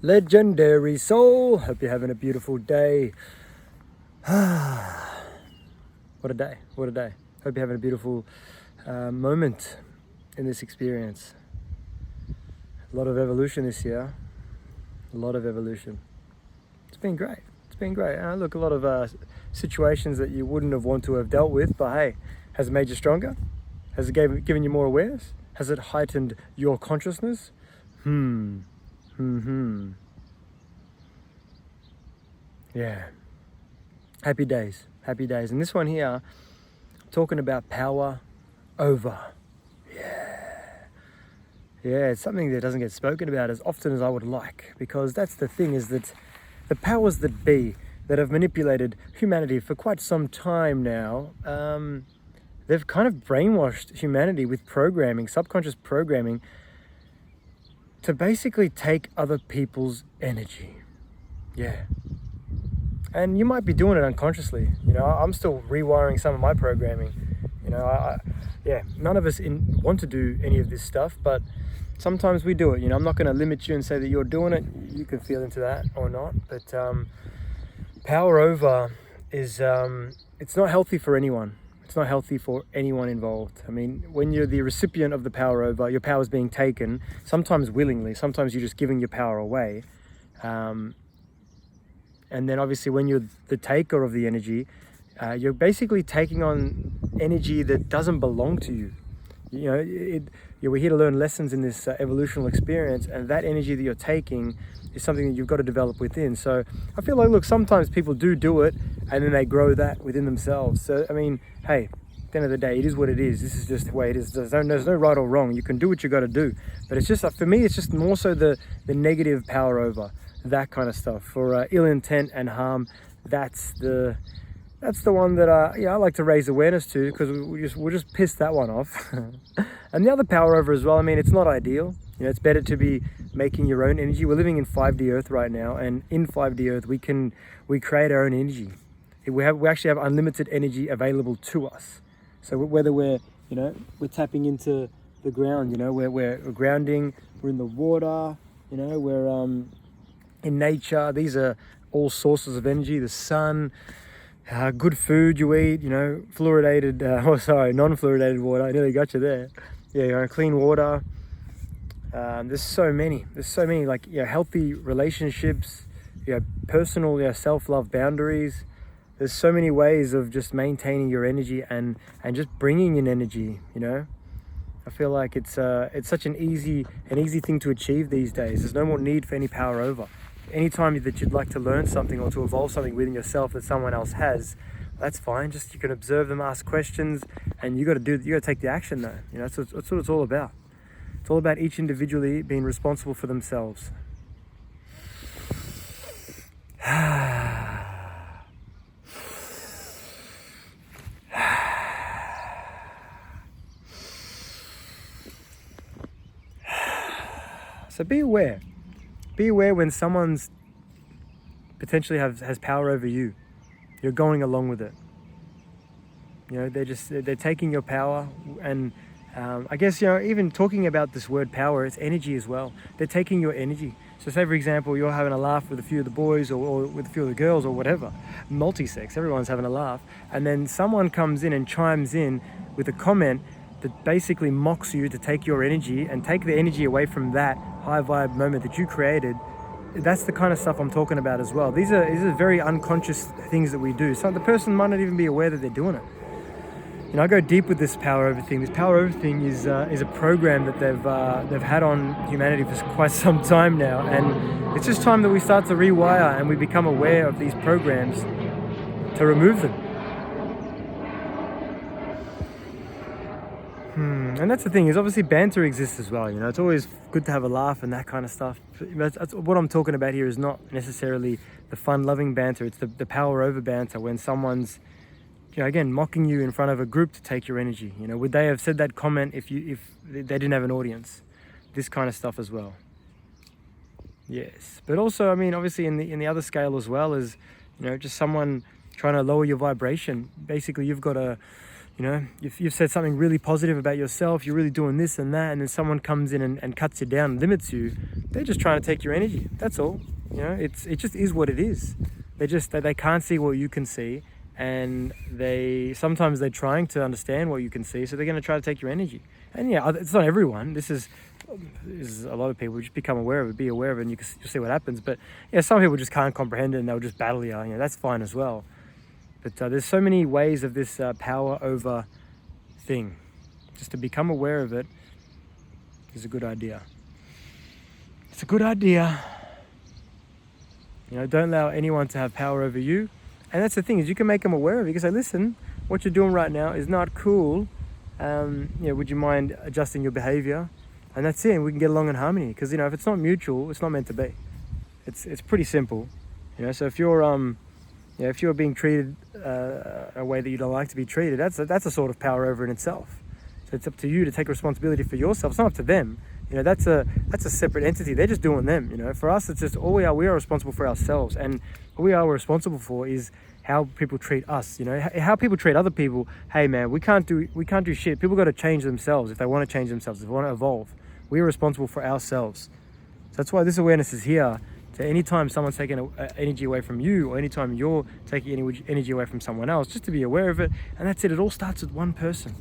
Legendary soul, hope you're having a beautiful day. What a day, what a day. Hope you're having a beautiful moment in this experience. A lot of evolution this year, a lot of evolution. It's been great, it's been great. Look, a lot of situations that you wouldn't have wanted to have dealt with, but hey, has it made you stronger? Has it given you more awareness? Has it heightened your consciousness? Yeah. Happy days, happy days. And this one here, I'm talking about power over. Yeah, it's something that doesn't get spoken about as often as I would like, because that's the thing, is that the powers that be that have manipulated humanity for quite some time now, they've kind of brainwashed humanity with programming, subconscious programming, to basically take other people's energy. Yeah. And you might be doing it unconsciously. You know, I'm still rewiring some of my programming. You know, none of us want to do any of this stuff, but sometimes we do it. You know, I'm not going to limit you and say that you're doing it. You can feel into that or not. But power over is, it's not healthy for anyone. It's not healthy for anyone involved. I mean, when you're the recipient of the power over, your power is being taken, sometimes willingly, sometimes you're just giving your power away. And then obviously when you're the taker of the energy, you're basically taking on energy that doesn't belong to you. You know, we're here to learn lessons in this evolutional experience, and that energy that you're taking is something that you've got to develop within. So I feel like, look, sometimes people do it, and then they grow that within themselves. So, I mean, hey, at the end of the day, it is what it is. This is just the way it is. There's no right or wrong. You can do what you got to do. But it's just, for me, it's just more so the negative power over, that kind of stuff. For ill intent and harm, that's the one that I like to raise awareness to, because we'll just piss that one off. And the other power over as well, I mean, it's not ideal. You know, it's better to be making your own energy. We're living in 5D Earth right now, and in 5D Earth we create our own energy. We actually have unlimited energy available to us. So whether we're tapping into the ground, you know, we're grounding, we're in the water, you know, we're in nature. These are all sources of energy. The sun, good food you eat, you know, non-fluoridated water. I nearly got you there. Yeah, you know, clean water. There's so many, like, you know, healthy relationships, you know, personal, self-love boundaries. There's so many ways of just maintaining your energy and just bringing in energy, you know. I feel like it's such an easy thing to achieve these days. There's no more need for any power over. Anytime that you'd like to learn something or to evolve something within yourself that someone else has, that's fine. Just, you can observe them, ask questions, and you got to take the action though. You know, that's what it's all about. It's all about each individually being responsible for themselves. So be aware. Be aware when someone's potentially has power over you. You're going along with it. You know, they're taking your power, and I guess, you know, even talking about this word power, it's energy as well. They're taking your energy. So say, for example, you're having a laugh with a few of the boys or with a few of the girls or whatever, multi-sex, everyone's having a laugh, and then someone comes in and chimes in with a comment that basically mocks you to take your energy and take the energy away from that high vibe moment that you created. That's the kind of stuff I'm talking about as well. These are very unconscious things that we do. So the person might not even be aware that they're doing it. You know, I go deep with this power over thing. This power over thing is a program that they've had on humanity for quite some time now, and it's just time that we start to rewire and we become aware of these programs to remove them. And that's the thing, is obviously banter exists as well. You know, it's always good to have a laugh and that kind of stuff. That's what I'm talking about here, is not necessarily the fun-loving banter. It's the power over banter, when someone's, you know, again, mocking you in front of a group to take your energy. You know, would they have said that comment if they didn't have an audience? This kind of stuff as well. Yes, but also, I mean, obviously in the other scale as well, is, you know, just someone trying to lower your vibration. Basically, you've got a You know, if you've said something really positive about yourself, you're really doing this and that, and then someone comes in and cuts you down, limits you, they're just trying to take your energy. That's all. You know, it just is what it is. They can't see what you can see, and sometimes they're trying to understand what you can see, so they're going to try to take your energy. And yeah, it's not everyone. This is a lot of people. Just become aware of it, be aware of it, and you'll see what happens. But yeah, some people just can't comprehend it, and they'll just battle you. You know, that's fine as well. But there's so many ways of this power over thing. Just to become aware of it is a good idea. It's a good idea. You know, don't allow anyone to have power over you. And that's the thing, is you can make them aware of it. You can say, listen, what you're doing right now is not cool. You know, would you mind adjusting your behavior? And that's it. We can get along in harmony. Because, you know, if it's not mutual, it's not meant to be. It's pretty simple. You know, so if you're being treated a way that you don't like to be treated, that's a sort of power over in itself. So it's up to you to take responsibility for yourself. It's not up to them. You know, that's a separate entity. They're just doing them. You know, for us, it's just we are responsible for ourselves, and what we are responsible for is how people treat us. You know, how people treat other people. Hey man, we can't do shit. People got to change themselves if they want to change themselves, if they want to evolve. We are responsible for ourselves. So that's why this awareness is here. So anytime someone's taking energy away from you, or anytime you're taking energy away from someone else, just to be aware of it. And that's it. It all starts with one person.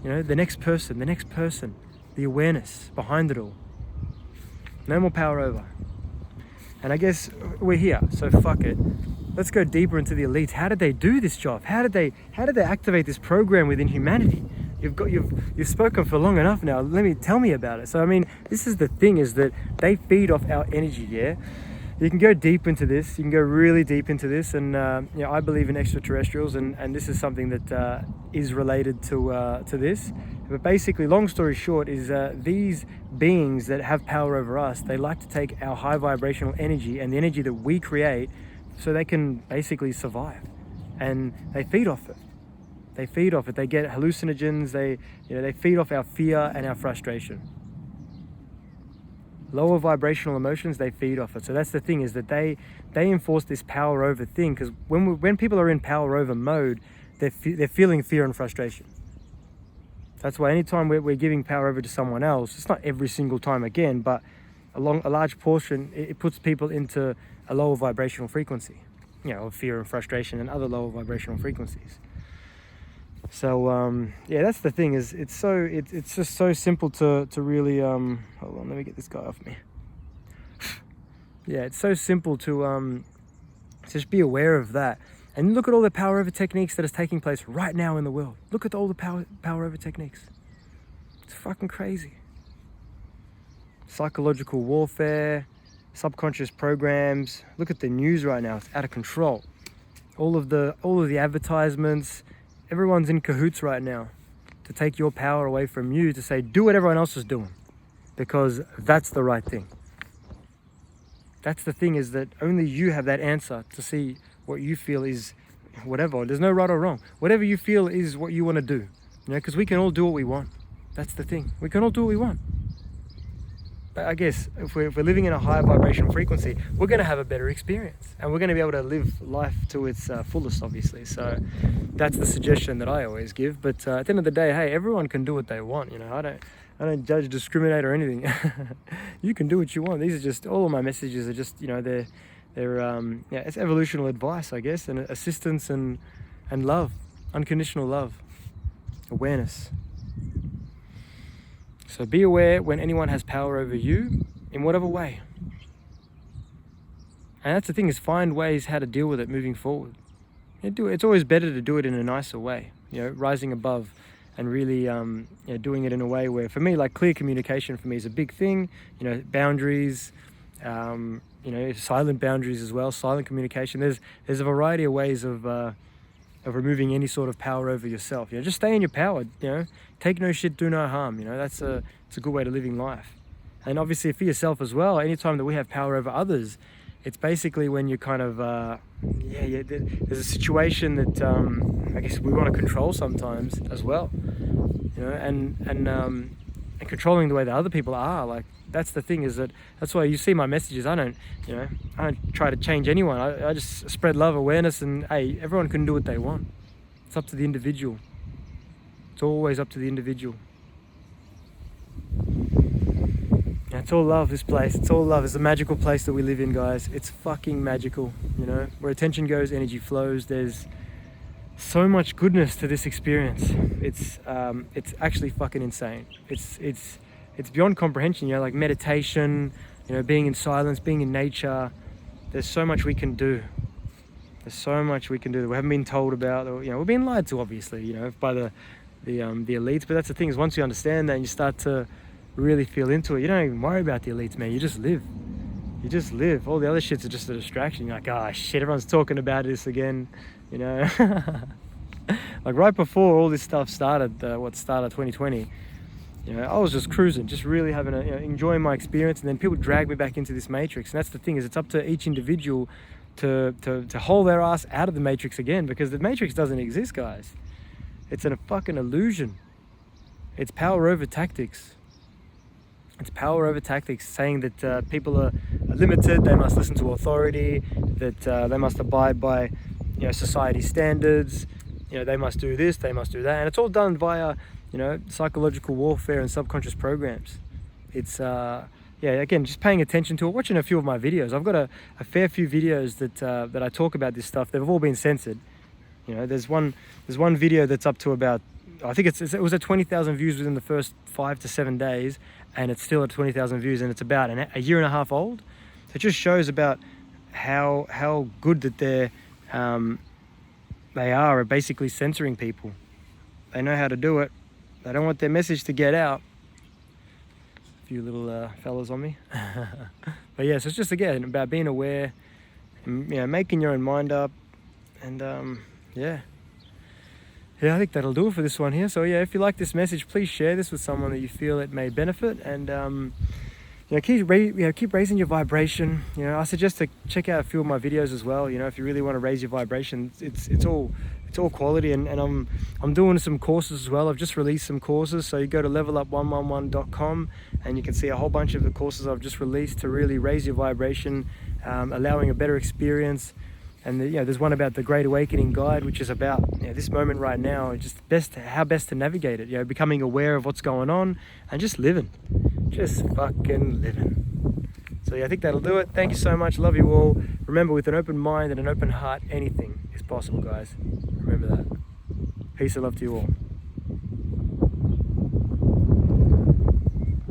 You know, the next person, the awareness behind it all. No more power over. And I guess we're here, so fuck it. Let's go deeper into the elites. How did they do this job? How did they activate this program within humanity? You've spoken for long enough now. Tell me about it. So I mean, this is the thing, is that they feed off our energy. Yeah, you can go deep into this. You can go really deep into this, and you know, I believe in extraterrestrials, and this is something that is related to this. But basically, long story short, is these beings that have power over us, they like to take our high vibrational energy and the energy that we create, so they can basically survive, and they feed off it. They feed off it. They get hallucinogens. They feed off our fear and our frustration. Lower vibrational emotions, they feed off it. So that's the thing, is that they enforce this power over thing, because when people are in power over mode, they're feeling fear and frustration. That's why anytime we're giving power over to someone else, it's not every single time again, but a large portion, it puts people into a lower vibrational frequency, you know, of fear and frustration and other lower vibrational frequencies. So yeah, that's the thing, is it's just so simple to really hold on, let me get this guy off me. Yeah, it's so simple to just be aware of that. And look at all the power over techniques that is taking place right now in the world. Look at all the power over techniques. It's fucking crazy. Psychological warfare, subconscious programs. Look at the news right now. It's out of control. All of the advertisements. Everyone's in cahoots right now to take your power away from you, to say, do what everyone else is doing, because that's the right thing. That's the thing, is that only you have that answer to see what you feel is whatever. There's no right or wrong. Whatever you feel is what you want to do. You know, because we can all do what we want. That's the thing. We can all do what we want. But I guess if we're living in a higher vibration frequency, we're going to have a better experience, and we're going to be able to live life to its fullest, obviously. So that's the suggestion that I always give. But at the end of the day, hey, everyone can do what they want. You know, I don't judge, discriminate, or anything. You can do what you want. These are just, all of my messages are just, you know, they're it's evolutional advice, I guess, and assistance and love, unconditional love, awareness. So be aware when anyone has power over you, in whatever way. And that's the thing, is find ways how to deal with it moving forward. It's always better to do it in a nicer way, you know, rising above, and really doing it in a way where, for me, like, clear communication for me is a big thing. You know, boundaries, silent boundaries as well, silent communication. There's a variety of ways of removing any sort of power over yourself. You know, just stay in your power. You know, take no shit, do no harm. You know, it's a good way to living life. And obviously for yourself as well. Anytime that we have power over others, it's basically when you're kind of there's a situation that I guess we want to control sometimes as well. You know, and controlling the way that other people are. Like, that's the thing, is that's why you see my messages. I don't try to change anyone. I just spread love, awareness, and hey, everyone can do what they want. It's up to the individual. always up to the individual. And it's all love, this place. It's all love. It's a magical place that we live in, guys. It's fucking magical, you know. Where attention goes, energy flows. There's so much goodness to this experience. It's actually fucking insane. It's beyond comprehension, you know, like meditation, you know, being in silence, being in nature. There's so much we can do. There's so much we can do that we haven't been told about, or, you know, we're being lied to, obviously, you know, by the elites. But that's the thing, is once you understand that and you start to really feel into it, you don't even worry about the elites, man. You just live. You just live. All the other shit's are just a distraction. You're like, oh shit, everyone's talking about this again, you know. Like right before all this stuff started, started 2020, you know, I was just cruising, just really having you know, enjoying my experience, and then people drag me back into this matrix. And that's the thing, is it's up to each individual to haul their ass out of the matrix again, because the matrix doesn't exist, guys. It's a fucking illusion. It's power over tactics. It's power over tactics, saying that people are limited, they must listen to authority, that they must abide by, you know, society standards, you know, they must do this, they must do that. And it's all done via, you know, psychological warfare and subconscious programs. It's, yeah, again, just paying attention to it, watching a few of my videos. I've got a fair few videos that I talk about this stuff. They've all been censored. You know, there's one video that's up to about, I think it was at 20,000 views within the first 5 to 7 days, and it's still at 20,000 views, and it's about a year and a half old. So it just shows about how good that they are at basically censoring people. They know how to do it. They don't want their message to get out. A few little fellas on me. But yeah, so it's just, again, about being aware and, you know, making your own mind up. And yeah, I think that'll do it for this one here. So yeah, if you like this message, please share this with someone that you feel it may benefit. And you know, keep raising your vibration. You know, I suggest to check out a few of my videos as well. You know, if you really want to raise your vibration, it's all quality. And I'm doing some courses as well. I've just released some courses, so you go to levelup111.com and you can see a whole bunch of the courses I've just released to really raise your vibration, allowing a better experience. And you know, there's one about the Great Awakening Guide, which is about, you know, this moment right now, just how best to navigate it. You know, becoming aware of what's going on and just living, just fucking living. So yeah, I think that'll do it. Thank you so much. Love you all. Remember, with an open mind and an open heart, anything is possible, guys. Remember that. Peace and love to you all.